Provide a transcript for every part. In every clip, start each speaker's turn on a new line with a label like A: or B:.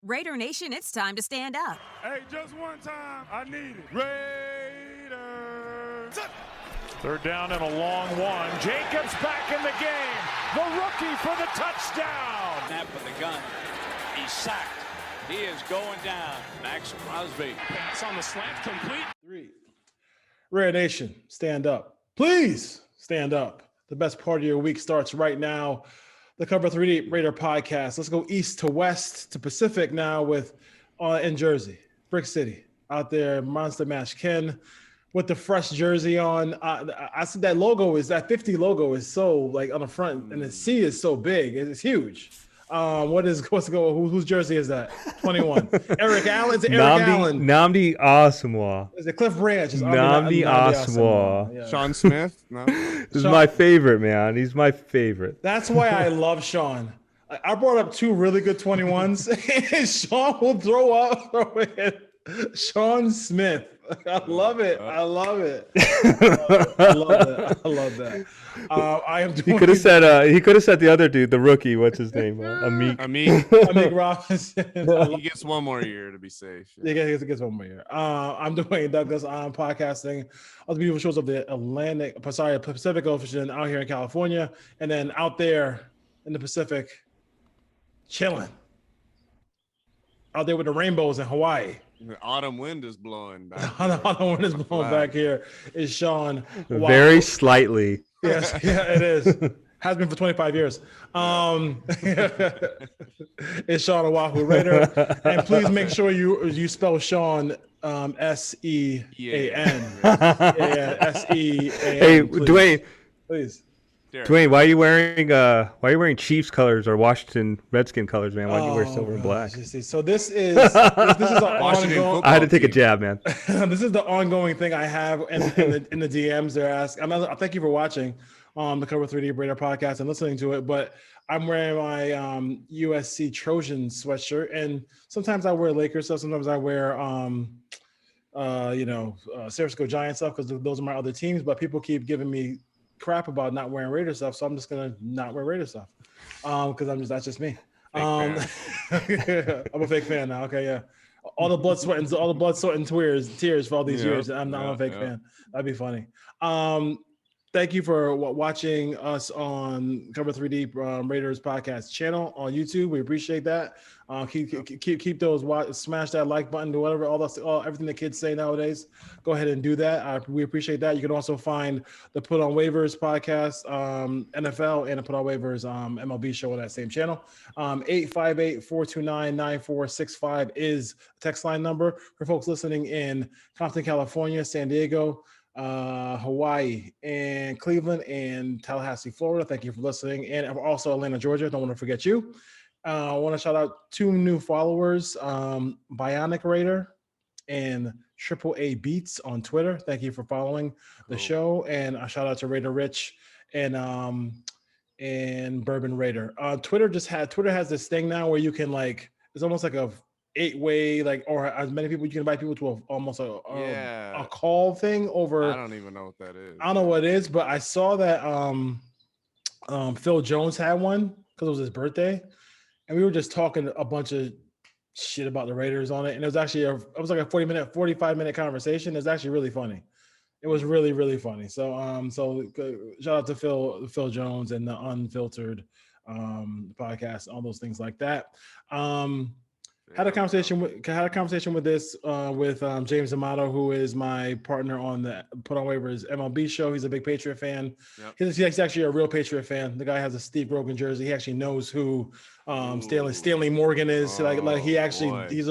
A: Raider Nation, it's time to stand up.
B: Hey, just one time, I need it. Raiders. Third down and a long one. Jacobs back in the game. The rookie for the touchdown.
C: Snap for the gun. He's sacked. He is going down. Max Crosby.
B: Pass on the slant, complete.
D: 3. Raider Nation, stand up. Please stand up. The best part of your week starts right now. The Cover 3 Raider podcast. Let's go east to west to Pacific now with in Jersey, Brick City, out there, Monster Mash Ken with the fresh jersey on. I see that logo that 50 logo is so like on the front, and the C is so big. It's huge. Whose jersey is that? 21. Eric Allen's Eric Allen.
E: Namdi Asamoah.
D: Is it Cliff Branch?
E: Namdi Asamoah.
D: Yeah.
F: Sean Smith? No.
E: This is my favorite, man. He's my favorite.
D: That's why I love Sean. I brought up 2 really good 21s, and Sean will throw it. Sean Smith. I love it. I love it. I love that. I am doing.
E: He could have said the other dude, the rookie. What's his name?
D: Amik Robinson.
F: He gets one more year to be safe.
D: Yeah, he gets one more year. I'm Dwayne Douglas. I'm podcasting all the beautiful shows of the Pacific Ocean out here in California, and then out there in the Pacific, chilling. Out there with the rainbows in Hawaii.
F: The autumn wind is blowing back.
D: Autumn wind is blowing back here. Is Sean
E: very slightly.
D: Yes, yeah, it is. Has been for 25 years. It's Sean Oahu Raider, and please make sure you spell Sean S-E-A-N. Yeah, S-E-A-N.
E: Hey,
D: please.
E: Dwayne.
D: Please.
E: Dwayne, why are you wearing Chiefs colors or Washington Redskin colors, man? Why do you wear silver and black?
D: So this is an ongoing.
E: I had to take a jab, man.
D: This is the ongoing thing I have in the DMs. They're asking. Thank you for watching the Cover 3D Raider podcast and listening to it. But I'm wearing my USC Trojan sweatshirt, and sometimes I wear Lakers stuff. Sometimes I wear San Francisco Giants stuff because those are my other teams. But people keep giving me crap about not wearing Raider stuff, so I'm just gonna not wear Raider stuff because that's just me. I'm a fake fan now. Okay, yeah. All the blood, sweat, and tears for all these years. I'm not a fake fan. That'd be funny. Thank you for watching us on Cover 3D Raiders podcast channel on YouTube. We appreciate that. Keep those. Smash that like button to whatever everything the kids say nowadays. Go ahead and do that. We appreciate that. You can also find the Put on Waivers podcast, NFL, and the Put on Waivers MLB show on that same channel. 858-429-9465 is the text line number for folks listening in Compton, California, San Diego, Hawaii, and Cleveland, and Tallahassee, Florida. Thank you for listening. And also Atlanta, Georgia. Don't want to forget you. I want to shout out 2 new followers, Bionic Raider and AAA Beats on Twitter. Thank you for following the show. And a shout out to Raider Rich and Bourbon Raider. Twitter has this thing now where you can it's almost like a 8-way, or as many people, you can invite people to almost a call thing over.
F: I don't even know what that is.
D: I don't know what it is, but I saw that Phil Jones had one because it was his birthday, and we were just talking a bunch of shit about the Raiders on it, and it was actually a 45-minute conversation. It was actually really funny. It was really, really funny. So shout out to Phil Jones and the Unfiltered podcast, all those things like that. Had a conversation with James Amato, who is my partner on the Put on Waivers MLB show. He's a big Patriot fan. Yep. He's actually a real Patriot fan. The guy has a Steve Rogan jersey. He actually knows who Stanley Morgan is. He's a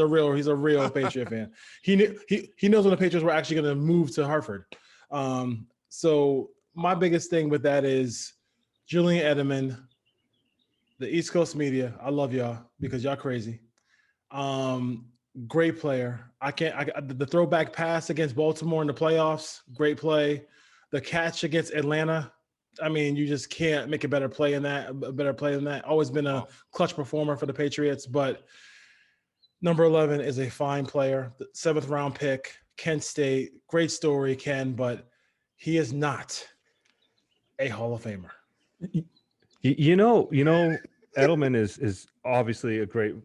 D: real Patriot fan. He knows when the Patriots were actually going to move to Hartford. So my biggest thing with that is Julian Edelman, the East Coast media. I love y'all because y'all crazy. Great player. The throwback pass against Baltimore in the playoffs, great play. The catch against Atlanta, I mean, you just can't make a better play than that. Always been a clutch performer for the Patriots, but number 11 is a fine player. The 7th round pick, Kent State. Great story, Ken, but he is not a Hall of Famer.
E: You know, Edelman is obviously a great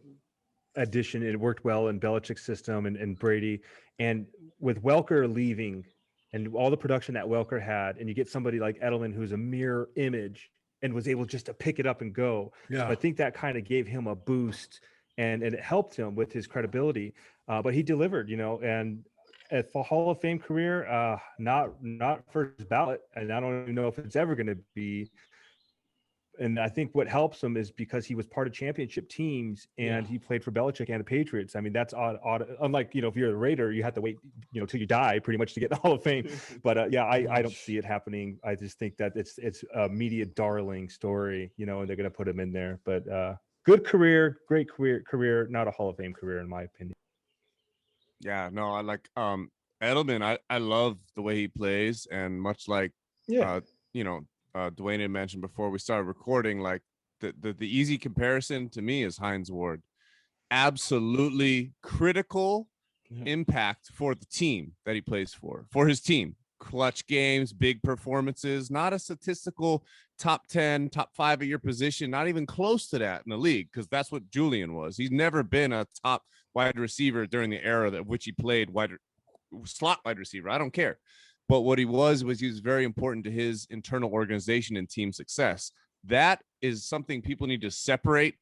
E: addition. It worked well in Belichick's system and Brady. And with Welker leaving and all the production that Welker had, and you get somebody like Edelman, who's a mirror image and was able just to pick it up and go.
D: Yeah.
E: So I think that kind of gave him a boost and it helped him with his credibility. But he delivered, and at the Hall of Fame career, not first ballot, and I don't even know if it's ever going to be. And I think what helps him is because he was part of championship teams and he played for Belichick and the Patriots. I mean, that's odd. Unlike, if you're a Raider, you have to wait, till you die pretty much to get in the Hall of Fame. But I don't see it happening. I just think that it's a media darling story, and they're going to put him in there. But good career, great career, not a Hall of Fame career, in my opinion.
F: Yeah, no, I like Edelman. I love the way he plays, and much like Dwayne had mentioned before we started recording, like the easy comparison to me is Hines Ward. Absolutely critical impact for the team that he plays for his team. Clutch games, big performances, not a statistical top 10, top 5 at your position, not even close to that in the league, because that's what Julian was. He's never been a top wide receiver during the era that which he played slot wide receiver. I don't care. But what he was he was very important to his internal organization and team success. That is something people need to separate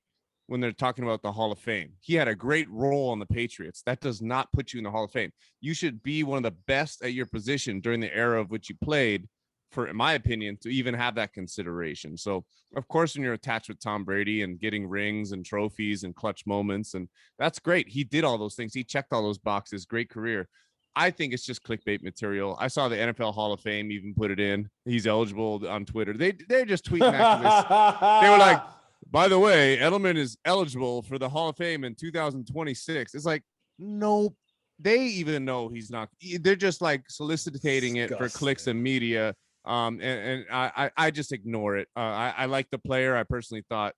F: when they're talking about the Hall of Fame. He had a great role on the Patriots. That does not put you in the Hall of Fame. You should be one of the best at your position during the era of which you played, for, in my opinion, to even have that consideration. So, of course, when you're attached with Tom Brady and getting rings and trophies and clutch moments, and that's great. He did all those things. He checked all those boxes. Great career. I think it's just clickbait material. I saw the NFL Hall of Fame even put it in. He's eligible on Twitter. They're just tweeting after this. They were like, by the way, Edelman is eligible for the Hall of Fame in 2026. It's like, no, they even know he's not. They're just like soliciting it for clicks and media. And I just ignore it. I like the player. I personally thought,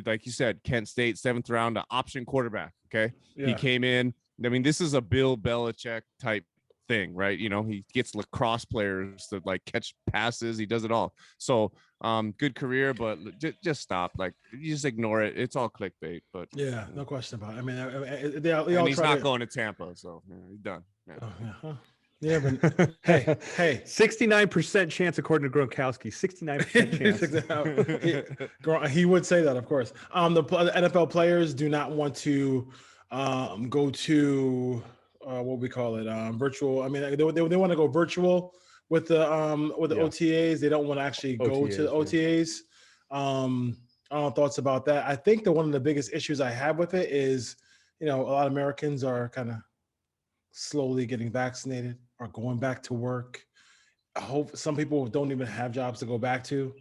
F: like you said, Kent State, 7th round, option quarterback. Okay. Yeah. He came in. I mean, this is a Bill Belichick type thing, right? He gets lacrosse players to like catch passes. He does it all. So good career, but just stop. Like, you just ignore it. It's all clickbait. But
D: yeah, no question about it. I mean,
F: and he's not going to Tampa, so he's done. Yeah.
D: Oh, yeah. Yeah, but hey,
E: 69% chance according to Gronkowski. 69%
D: chance. He would say that, of course. The NFL players do not want to go to what we call it, virtual. I mean, they want to go virtual with the OTAs. They don't want to actually go to the OTAs. Thoughts about that? I think that one of the biggest issues I have with it is, a lot of Americans are kind of slowly getting vaccinated or going back to work. I hope some people don't even have jobs to go back to,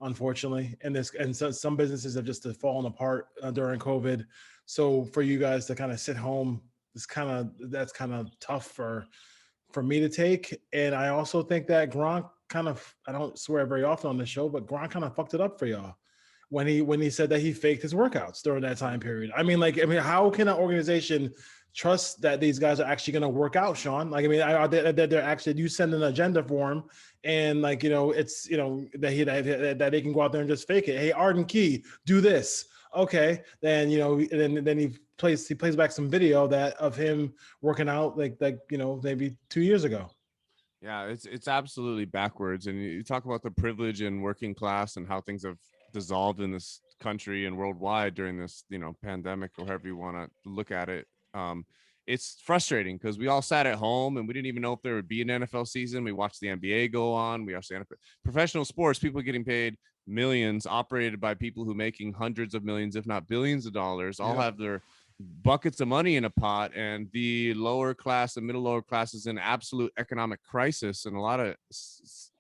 D: unfortunately. And some businesses have just fallen apart during COVID. So for you guys to kind of sit home, that's kind of tough for me to take. And I also think that Gronk I don't swear very often on the show, but Gronk kind of fucked it up for y'all when he said that he faked his workouts during that time period. I mean, how can an organization trust that these guys are actually going to work out, Sean? Like, I mean, they're actually, you send an agenda for him, and it's that they can go out there and just fake it. Hey, Arden Key, do this. Okay, then then he plays back some video of him working out like maybe 2 years ago.
F: Yeah, it's absolutely backwards. And you talk about the privilege and working class and how things have dissolved in this country and worldwide during this pandemic, or however you want to look at it. It's frustrating because we all sat at home and we didn't even know if there would be an NFL season. We watched the NBA go on. We watched the NFL. Professional sports, people getting paid millions, operated by people who making hundreds of millions, if not billions of dollars, all have their buckets of money in a pot. And the lower class and middle lower class is in absolute economic crisis in a lot of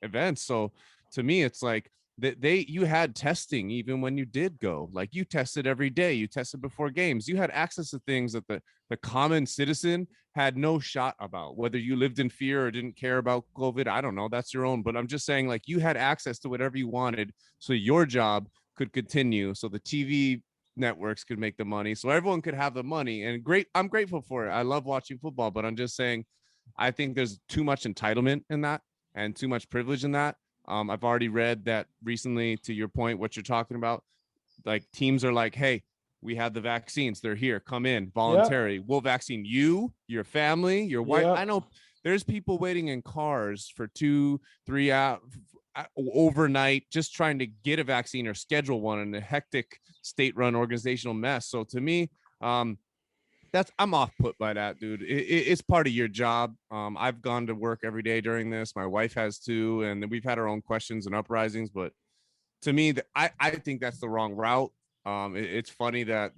F: events. So to me, it's like, you had testing even when you did go. Like, you tested every day, you tested before games, you had access to things that the common citizen had no shot about. Whether you lived in fear or didn't care about COVID, I don't know, that's your own. But I'm just saying, like, you had access to whatever you wanted, so your job could continue, so the TV networks could make the money, so everyone could have the money. And I'm grateful for it. I love watching football, but I'm just saying, I think there's too much entitlement in that and too much privilege in that. I've already read that recently, to your point, what you're talking about, like, teams are like, hey, we have the vaccines. They're here. Come in, voluntary. We'll vaccine you, your family, your wife. I know there's people waiting in cars for 2-3 hours overnight just trying to get a vaccine or schedule one in a hectic state-run organizational mess. So to me, I'm off put by that, dude. It's part of your job. I've gone to work every day during this. My wife has too, and we've had our own questions and uprisings. But to me, I think that's the wrong route. It's funny that,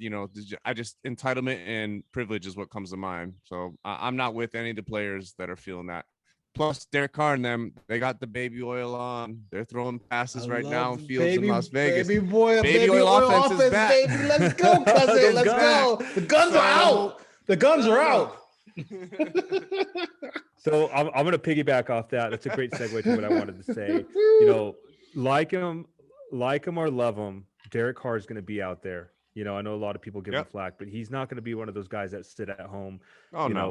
F: I just entitlement and privilege is what comes to mind. So I'm not with any of the players that are feeling that. Plus, Derek Carr and them, they got the baby oil on. They're throwing passes right now in fields in Las Vegas.
D: Baby oil offense is back. Baby. Let's go, cousin. Let's go. The guns are out. The guns are out.
E: So I'm going to piggyback off that. That's a great segue to what I wanted to say. Like him or love him, Derek Carr is going to be out there. I know a lot of people give him flack, but he's not going to be one of those guys that sit at home. Oh, no.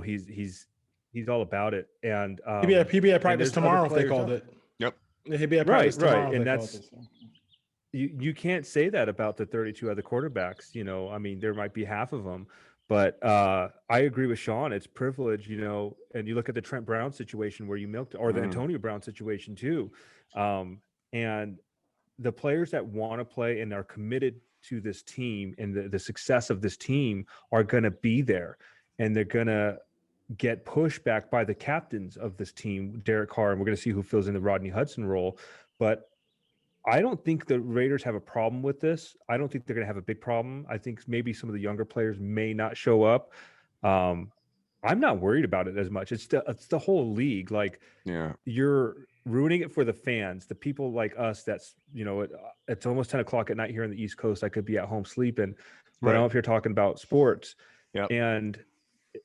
E: He's all about it. And
D: he'd be at practice tomorrow if they called it.
F: Yep.
D: He'd be at practice tomorrow.
E: Right. And that's you can't say that about the 32 other quarterbacks. There might be half of them, but I agree with Sean. It's privilege, and you look at the Trent Brown situation where you milked, or the Antonio Brown situation too. And the players that want to play and are committed to this team and the success of this team are going to be there, and they're going to get pushed back by the captains of this team, Derek Carr, and we're going to see who fills in the Rodney Hudson role. But I don't think the Raiders have a problem with this. I don't think they're going to have a big problem. I think maybe some of the younger players may not show up. I'm not worried about it as much. It's the whole league. Like, you're ruining it for the fans, the people like us. That's, it's almost 10 o'clock at night here on the East Coast. I could be at home sleeping, but I don't know if you're talking about sports. And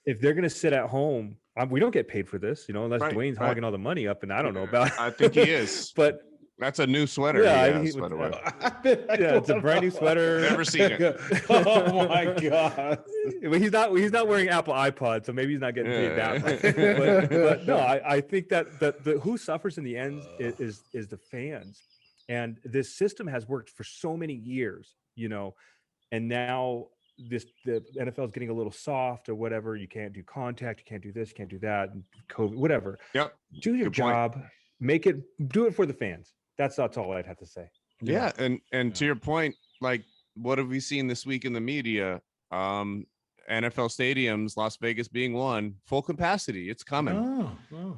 E: if they're going to sit at home, we don't get paid for this, unless Dwayne's hogging all the money up, and I don't know about it.
F: I think he is.
E: But
F: that's a new sweater.
E: Yeah,
F: by the way.
E: It's a brand new sweater.
F: Never seen it.
D: Oh my god!
E: Well, he's not wearing Apple iPod, so maybe he's not getting paid that much. But no, I think that the who suffers in the end is the fans, and this system has worked for so many years, and now the NFL is getting a little soft or whatever. You can't do contact, you can't do this, you can't do that, and COVID, whatever.
F: Yep.
E: Do your job. Do it for the fans. That's all I'd have to say.
F: Yeah. And to your point, like, what have we seen this week in the media? NFL stadiums, Las Vegas being one, full capacity. It's coming.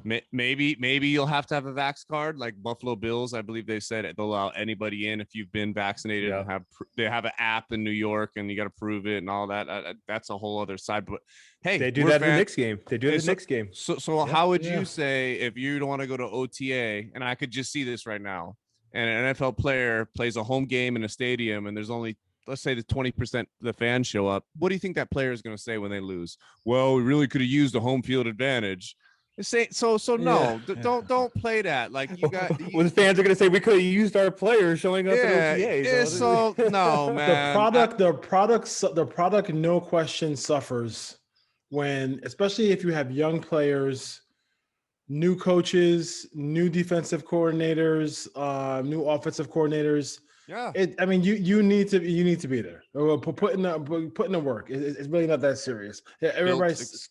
F: Maybe you'll have to have a vax card, like Buffalo Bills. I believe they said they'll allow anybody in if you've been vaccinated. And they have an app in New York, and you got to prove it and all that. That's a whole other side. But hey,
E: they do that in the next game. They do it in the next game.
F: So how would you say, if you don't want to go to OTA, and I could just see this right now, and an NFL player plays a home game in a stadium, and there's only, let's say, the 20% of the fans show up. What do you think that player is going to say when they lose? Well, we really could have used a home field advantage. Don't play that. Like, you got.
E: Well, the fans are going to say we could have used our players showing up at OTAs.
F: So no, man.
D: The product, no question, suffers when, especially if you have young players, new coaches, new defensive coordinators, new offensive coordinators.
F: Yeah.
D: You need to be there. Put in the work. It's really not that serious. Everybody's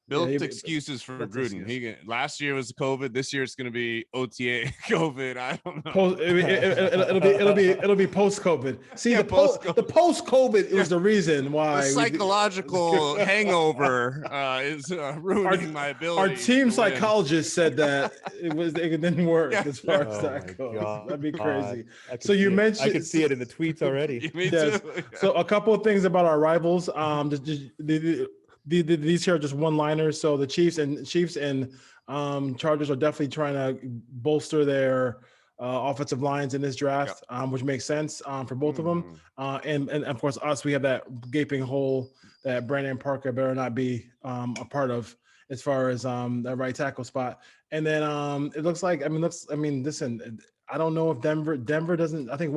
F: built excuses for Gruden. Last year was COVID. This year it's going to be OTA COVID. I don't know.
D: It'll be post COVID. See, the post COVID is the reason why
F: the psychological hangover is ruining my ability.
D: Our team psychologist said that it didn't work as far as that goes.
E: God.
D: That'd be crazy.
E: So you mentioned, I could see it in the tweets already.
F: Me too.
D: So a couple of things about our rivals. These here are just one-liners. So the Chiefs and Chargers are definitely trying to bolster their offensive lines in this draft, which makes sense for both of them. And of course, us, we have that gaping hole that Brandon Parker better not be a part of, as far as that right tackle spot. And then it looks like, listen, I don't know if Denver doesn't. I think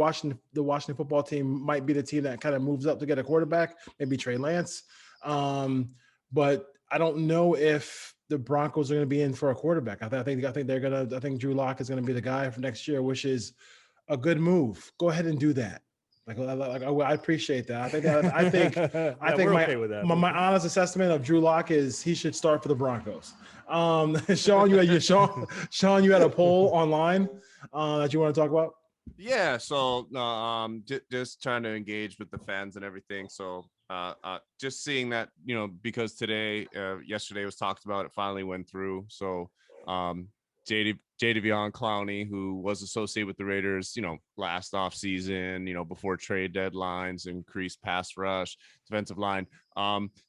D: the Washington football team might be the team that kind of moves up to get a quarterback, maybe Trey Lance. But I don't know if the Broncos are going to be in for a quarterback. I think Drew Lock is going to be the guy for next year, which is a good move. Go ahead and do that. I appreciate that. I think
E: Yeah, we're okay with that.
D: my honest assessment of Drew Lock is he should start for the Broncos. Sean, Sean, you had a poll online that you want to talk about.
F: Yeah, so just trying to engage with the fans and everything. So just seeing that, because yesterday was talked about, it finally went through. So Jadavion Clowney, who was associated with the Raiders, last off season, before trade deadlines, increased pass rush, defensive line.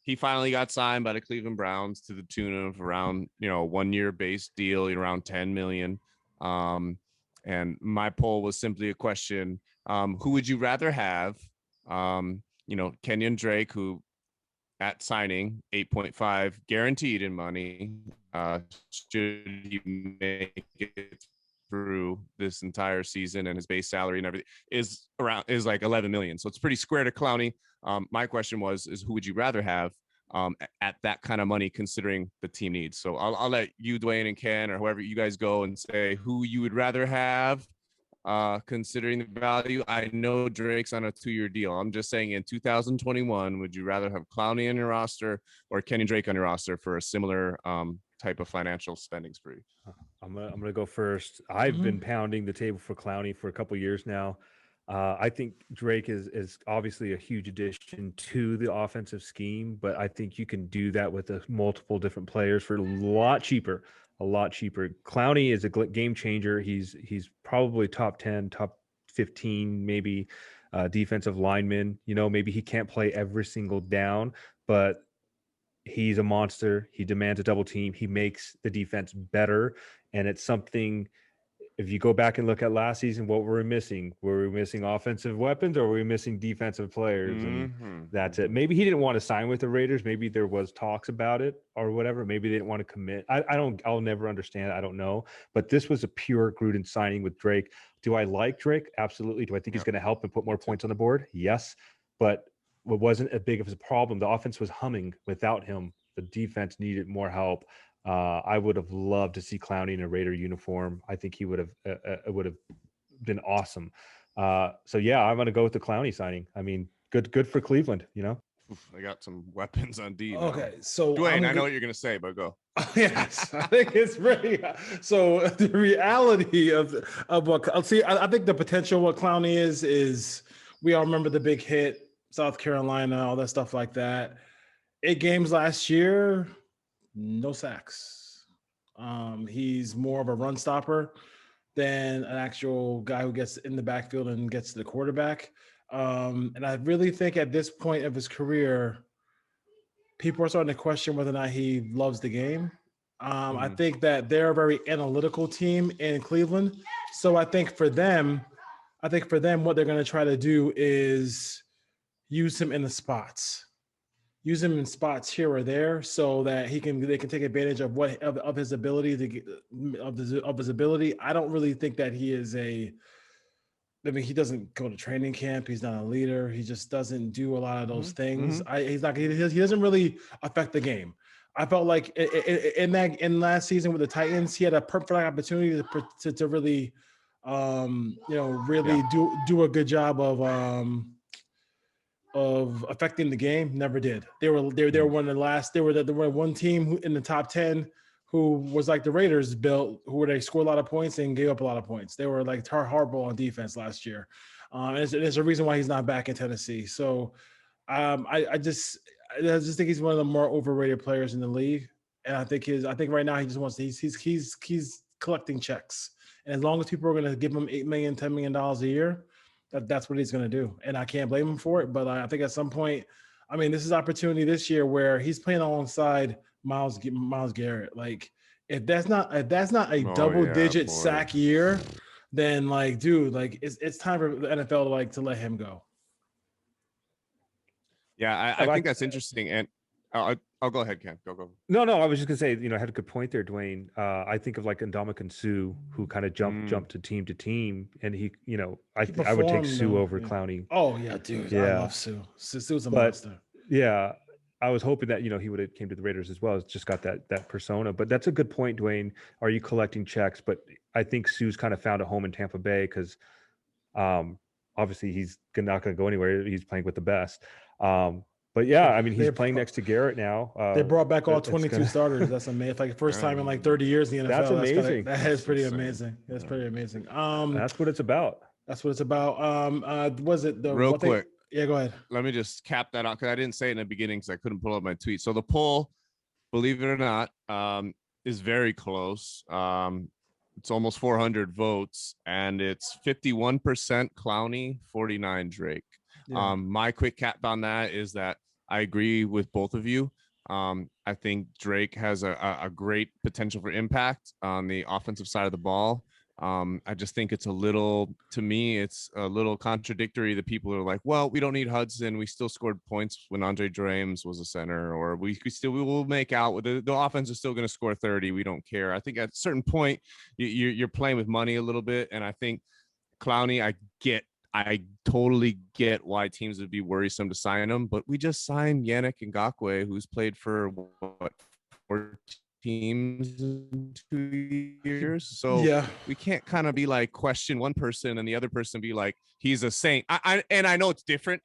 F: He finally got signed by the Cleveland Browns to the tune of around, 1 year base deal, around 10 million. And my poll was simply a question: who would you rather have? Kenyon Drake, who at signing 8.5 guaranteed in money, should he make it through this entire season, and his base salary and everything is like 11 million. So it's pretty square to Clowney. My question is who would you rather have at that kind of money, considering the team needs? So I'll let you, Dwayne and Ken, or whoever you guys go and say who you would rather have, considering the value. I know Drake's on a 2-year deal. I'm just saying, in 2021, would you rather have Clowney on your roster or Kenny Drake on your roster for a similar type of financial spending spree?
E: I'm gonna go first. I've been pounding the table for Clowney for a couple years now. I think Drake is obviously a huge addition to the offensive scheme, but I think you can do that with multiple different players for a lot cheaper. Clowney is a game changer. He's probably top 10, top 15, maybe defensive lineman. Maybe he can't play every single down, but he's a monster. He demands a double team. He makes the defense better. And it's something, if you go back and look at last season, what were we missing? Were we missing offensive weapons, or were we missing defensive players? And that's it. Maybe he didn't want to sign with the Raiders. Maybe there was talks about it or whatever. Maybe they didn't want to commit. I'll never understand. I don't know. But this was a pure Gruden signing with Drake. Do I like Drake? Absolutely. Do I think he's going to help and put more points on the board? Yes. But it wasn't as big of a problem. The offense was humming without him. The defense needed more help. I would have loved to see Clowney in a Raider uniform. I think he would have been awesome. So yeah, I'm going to go with the Clowney signing. I mean, good for Cleveland.
F: They got some weapons on D.
D: Okay, so
F: Dwayne, I know what you're going to say, but go.
D: Yes, I think it's really so. The reality of what I'll see, I think the potential what Clowney is we all remember the big hit, South Carolina, all that stuff like that. 8 games last year, no sacks. He's more of a run stopper than an actual guy who gets in the backfield and gets to the quarterback. And I really think at this point of his career, people are starting to question whether or not he loves the game. I think that they're a very analytical team in Cleveland. So I think for them, what they're going to try to do is use him in the spots. Use him in spots here or there, so that they can take advantage of his ability of his ability. I don't really think that he is he doesn't go to training camp. He's not a leader. He just doesn't do a lot of those things. He doesn't really affect the game. I felt like in last season with the Titans, he had a perfect opportunity to really, do a good job of affecting the game. Never did. They were one of the last. They were one team who, in the top 10, who was like the Raiders built, they scored a lot of points and gave up a lot of points. They were like horrible on defense last year. And there's a reason why he's not back in Tennessee. So I just think he's one of the more overrated players in the league. And I think right now he just wants to, he's collecting checks. And as long as people are going to give him $8 million, $10 million a year, that's what he's going to do. And I can't blame him for it. But I think at some point, this is opportunity this year where he's playing alongside Myles Garrett. Like, if that's not a double-digit sack year, then it's time for the NFL to let him go.
F: Yeah, I think that's interesting. And I'll go ahead, Ken. Go.
E: No, I was just gonna say, I had a good point there, Dwayne. I think of like Ndamukong Suh, who kind of jumped to team, and he, I would take Suh over Clowney.
D: Oh yeah, dude, yeah. I love Suh. Suh's a monster.
E: Yeah, I was hoping that he would have came to the Raiders as well. It's just got that persona. But that's a good point, Dwayne. Are you collecting checks? But I think Suh's kind of found a home in Tampa Bay because obviously he's not going to go anywhere. He's playing with the best. But yeah, I mean, he's playing next to Garrett now.
D: They brought back all
E: it's
D: 22 starters. That's amazing. It's like the first time in like 30 years in the NFL.
E: That's amazing.
D: That is pretty amazing. That's pretty amazing.
E: That's what it's about.
D: That's what it's about. Was it the
F: real quick?
D: Yeah, go ahead.
F: Let me just cap that out because I didn't say it in the beginning because I couldn't pull up my tweet. So the poll, believe it or not, is very close. It's almost 400 votes, and it's 51% Clowney, 49 Drake.
D: Yeah.
F: My quick cap on that is that I agree with both of you. I think Drake has a great potential for impact on the offensive side of the ball. I just think it's a little contradictory that people are like, well, we don't need Hudson. We still scored points when Andre James was a center, or we will make out with the offense is still going to score 30. We don't care. I think at a certain point you're playing with money a little bit. And I think Clowney, I totally get why teams would be worrisome to sign him, but we just signed Yannick Ngakoue, who's played for 4 teams in 2 years. So
D: yeah,
F: we can't kind of be like question one person and the other person be like, he's a saint. I know it's different.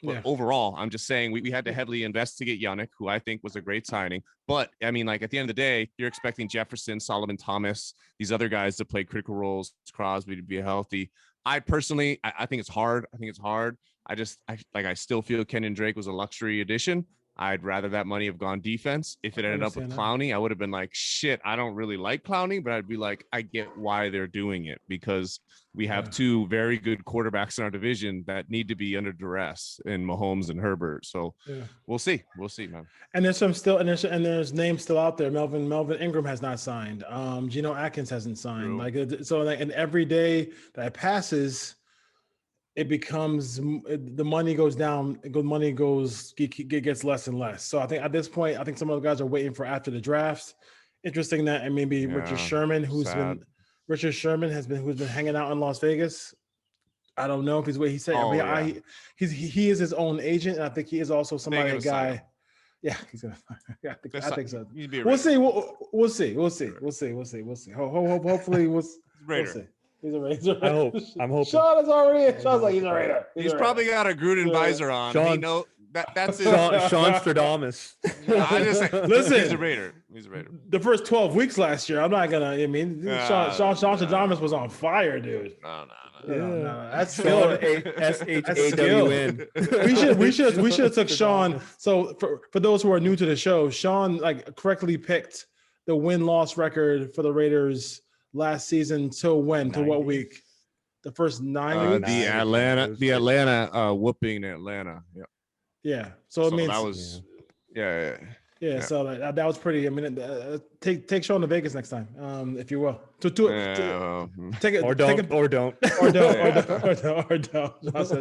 F: But overall, I'm just saying we had to heavily investigate Yannick, who I think was a great signing. But I mean, like at the end of the day, you're expecting Jefferson, Solomon Thomas, these other guys to play critical roles, Crosby to be healthy. I personally, I think it's hard. I still feel Kenyon Drake was a luxury addition. I'd rather that money have gone defense. If it ended up with Clowney, I would have been like, shit, I don't really like Clowney, but I'd be like, I get why they're doing it because we have 2 very good quarterbacks in our division that need to be under duress in Mahomes and Herbert. So we'll see, man. And
D: there's some still, and there's names still out there. Melvin Ingram has not signed. Geno Atkins hasn't signed. And every day that passes, it becomes the money goes down. Gets less and less. So I think at this point, some of the guys are waiting for after the drafts. Interesting that, and maybe Richard Sherman, who's been hanging out in Las Vegas. I don't know if he's what he said. He is his own agent, and I think he is also a guy. Yeah, he's gonna. Yeah, I think so. We'll see. We'll see. Hopefully, we'll see. He's a Raider.
E: I'm hoping.
D: Sean is already in. Sean's like, he's a Raider.
F: He's probably got a Gruden visor on.
E: Sean,
F: that's it.
E: Sean Stradamus.
D: Listen,
F: he's a Raider.
D: The first 12 weeks last year, I'm not gonna. I mean, Sean Stradamus was on fire, dude.
F: No.
D: That's skill.
E: SHAWN.
D: We should have took Sean. So for those who are new to the show, Sean correctly picked the win-loss record for the Raiders last season till when? To what week? The first 9 weeks?
F: The Atlanta whooping Atlanta. Yeah.
D: Yeah. So it means
F: that was
D: yeah. So that was pretty. I mean, take Sean to Vegas next time, if you will. Take it
E: or don't.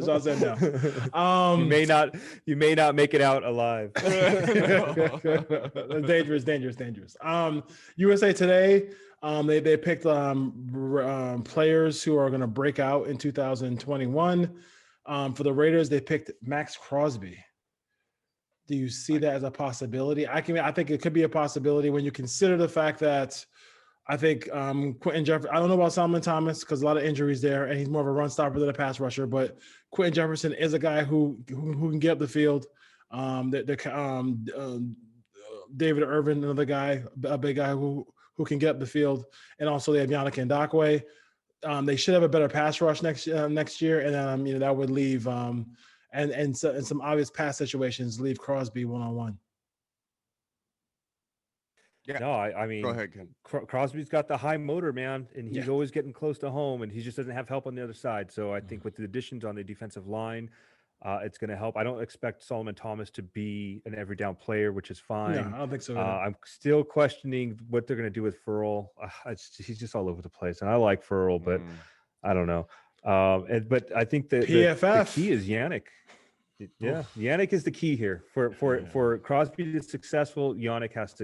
D: Sean said no.
E: You may not make it out alive.
D: Dangerous. USA Today. They picked players who are going to break out in 2021. For the Raiders, they picked Max Crosby. Do you see that as a possibility? I think it could be a possibility when you consider the fact that I think Quentin Jefferson. I don't know about Solomon Thomas because a lot of injuries there, and he's more of a run stopper than a pass rusher. But Quentin Jefferson is a guy who can get up the field. David Irvin, another guy, a big guy who can get up the field, and also they have Yannick Ngakoue. They should have a better pass rush next year, and that would leave and some obvious pass situations leave Crosby one-on-one.
E: Yeah. No, I mean,
F: go ahead, Ken.
E: Crosby's got the high motor, man, and he's always getting close to home, and he just doesn't have help on the other side. So I think with the additions on the defensive line, it's going to help. I don't expect Solomon Thomas to be an every down player, which is fine.
D: No, I don't think so.
E: I'm still questioning what they're going to do with Furl. He's just all over the place, and I like Furl, but I don't know. But I think that the key is Yannick. Yeah, Yannick is the key here for Crosby to be successful. Yannick has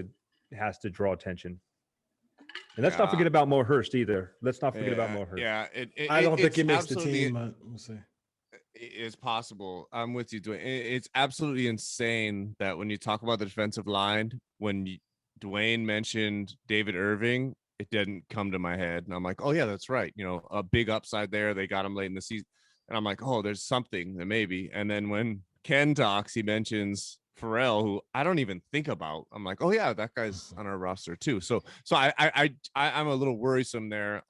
E: to draw attention, and let's not forget about Mo Hurst either. Let's not forget about Mo Hurst.
F: Yeah,
D: I don't think he makes the team, but we'll see.
F: It's possible. I'm with you, Dwayne. It's absolutely insane that when you talk about the defensive line, when Dwayne mentioned David Irving, it didn't come to my head, and I'm like, oh yeah, that's right. A big upside there. They got him late in the season. And I'm like, oh, there's something that maybe. And then when Ken talks, he mentions Pharrell, who I don't even think about. I'm like, oh yeah, that guy's on our roster too. So I'm a little worrisome there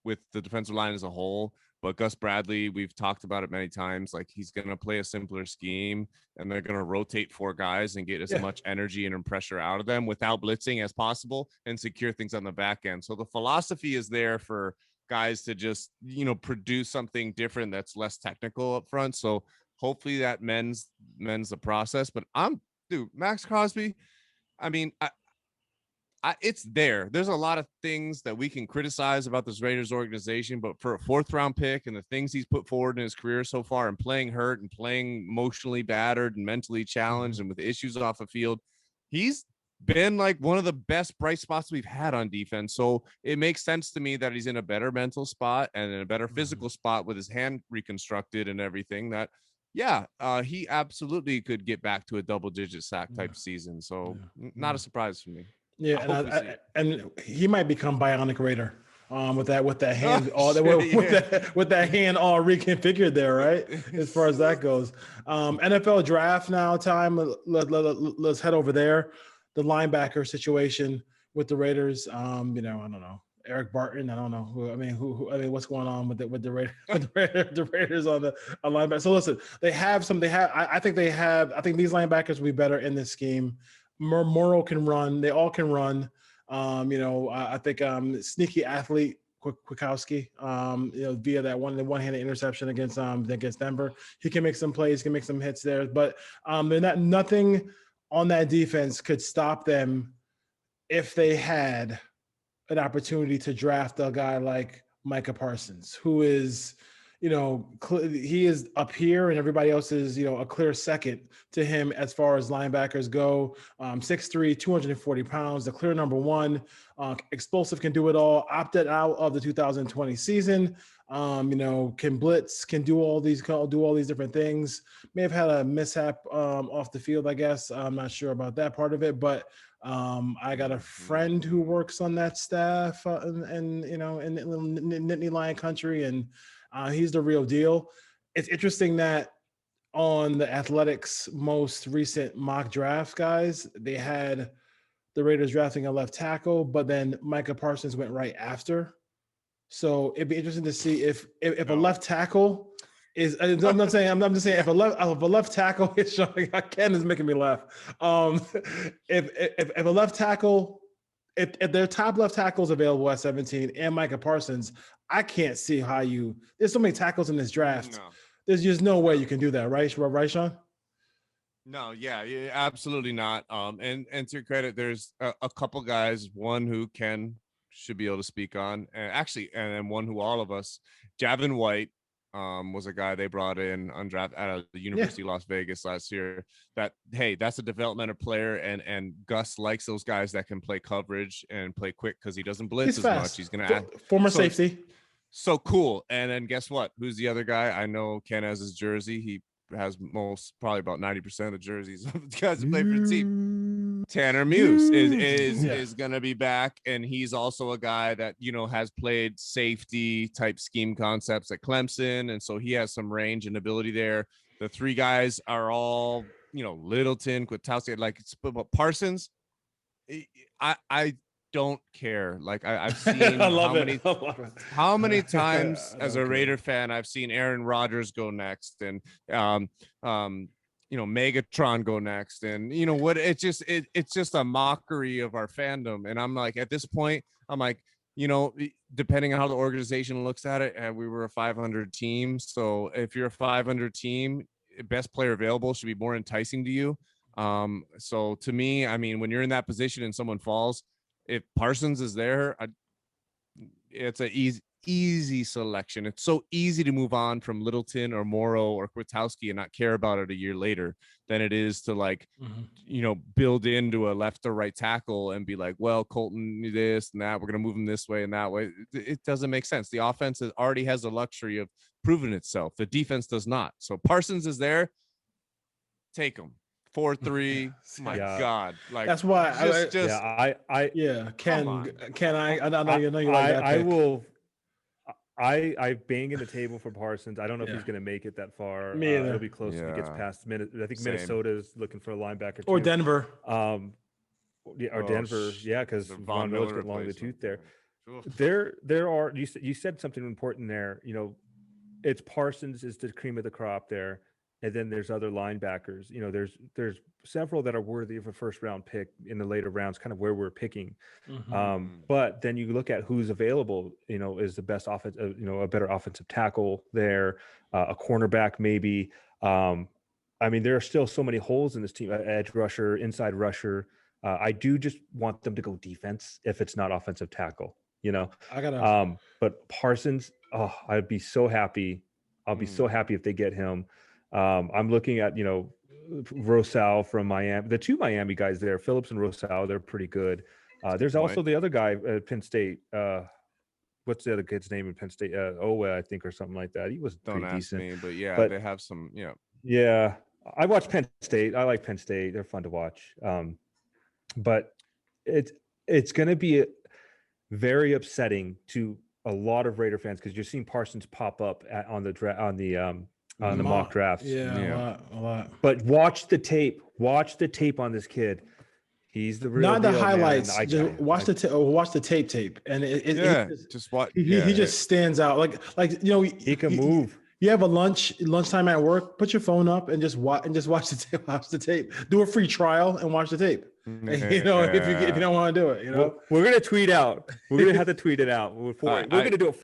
F: with the defensive line as a whole. But Gus Bradley, we've talked about it many times. Like, he's going to play a simpler scheme, and they're going to rotate 4 guys and get as much energy and pressure out of them without blitzing as possible and secure things on the back end. So the philosophy is there for guys to just, produce something different that's less technical up front. So hopefully that mends the process. But Max Crosby, I mean, it's there. There's a lot of things that we can criticize about this Raiders organization, but for a 4th round pick and the things he's put forward in his career so far, and playing hurt and playing emotionally battered and mentally challenged and with issues off the field, he's been like one of the best bright spots we've had on defense. So it makes sense to me that he's in a better mental spot and in a better physical spot with his hand reconstructed and everything, that he absolutely could get back to a double-digit sack type season. So not a surprise for me.
D: Yeah, and he might become Bionic Raider with that hand with that hand all reconfigured there, right? As far as that goes. NFL draft now time. Let's head over there. The linebacker situation with the Raiders. I don't know. Eric Barton. I don't know who. I mean, what's going on with the Raiders? The Raiders on linebacker. So listen, they have some. I think these linebackers will be better in this scheme. Morrow can run. They all can run. I think sneaky athlete Kwiatkowski, via that one-handed interception against Denver, he can make some plays, can make some hits there. But nothing on that defense could stop them if they had an opportunity to draft a guy like Micah Parsons, who is, he is up here and everybody else is, a clear second to him as far as linebackers go. 6'3", 240 pounds, the clear number 1, explosive, can do it all, opted out of the 2020 season. Can blitz, can do all these different things. May have had a mishap off the field, I guess. I'm not sure about that part of it, but I got a friend who works on that staff in Nittany Lion Country, and he's the real deal. It's interesting that on the Athletics' most recent mock draft, guys, they had the Raiders drafting a left tackle, but then Micah Parsons went right after. So it'd be interesting to see if a left tackle is. I'm just saying if a left tackle is showing. Ken is making me laugh. If a left tackle, if their top left tackle is available at 17 and Micah Parsons, I can't see how there's so many tackles in this draft.
F: No.
D: There's just no way you can do that, right? Right, Sean?
F: No, yeah, absolutely not. And to your credit, there's a couple guys, one who should be able to speak on, and one who all of us, Javin White, was a guy they brought in undrafted out of the University of Las Vegas last year. That's a developmental player, and Gus likes those guys that can play coverage and play quick because he doesn't blitz as much. He's going to add
D: former safety.
F: So cool. And then guess what? Who's the other guy? I know Ken has his jersey. He has probably about 90% of the jerseys of the guys that play for the team. Tanner Muse is going to be back, and he's also a guy that has played safety type scheme concepts at Clemson, and so he has some range and ability there. The 3 guys are all Littleton, Kwiatkowski, but Parsons, I don't care. Like I've seen how many times as a Raider fan I've seen Aaron Rodgers go next, and Megatron go next, and it's just a mockery of our fandom. And I'm like, at this point, I'm like, depending on how the organization looks at it, and we were a 500 team, so if you're a 500 team, best player available should be more enticing to you. So to me, I mean, when you're in that position and someone falls, if Parsons is there, it's an easy selection. It's so easy to move on from Littleton or Morrow or Kwiatkowski and not care about it a year later than it is to build into a left or right tackle and be like, well, Colton this and that, we're going to move him this way and that way. It doesn't make sense. The offense already has the luxury of proving itself. The defense does not. So Parsons is there. Take him. 4-3. My God. Like,
D: that's why Ken, I know you like that
E: I
D: pick.
E: will. I banging the table for Parsons. I don't know if
D: Yeah.
E: he's going to make it that far.
D: Me either.
E: It'll be close if he gets
F: Yeah.
E: past I think
F: Same.
E: Minnesota's looking for a linebacker
D: Or
E: too.
D: Denver.
E: Yeah, or
F: Oh,
E: Denver. Yeah, because
F: the
E: Von Miller's getting long in the
F: replacement.
E: tooth there.
F: Oof.
E: There are you said something important there. It's Parsons is the cream of the crop there, and then there's other linebackers. There's several that are worthy of a first round pick in the later rounds, kind of where we're picking. But then you look at who's available. Is the best offense. A better offensive tackle there, a cornerback maybe. There are still so many holes in this team. Edge rusher, inside rusher. I do just want them to go defense if it's not offensive tackle.
D: I gotta.
E: But Parsons, I'd be so happy. I'll be so happy if they get him. I'm looking at Rosal from Miami, the two Miami guys there, Phillips and Rosal. They're pretty good. There's also the other guy at Penn State. What's the other kid's name in Penn State? Owe, I think, or something like that. He was
F: Don't
E: pretty
F: ask
E: decent.
F: me, but yeah,
E: But-
F: they have some. Yeah,
E: Yeah, I watch Penn State. I like Penn State. They're fun to watch. But it's going to be very upsetting to a lot of Raider fans because you're seeing Parsons pop up on the mock drafts.
D: Yeah, a lot.
E: But watch the tape. Watch the tape on this kid. He's the real
D: Not the
E: deal,
D: highlights.
E: man.
D: Just watch the tape, and
F: just watch.
D: he just stands out.
E: he can move.
D: You have a lunchtime at work. Put your phone up and just watch the tape. Watch the tape. Do a free trial and watch the tape. If you don't want to do it,
E: We're gonna tweet out. We're gonna have to tweet it out. We're gonna do it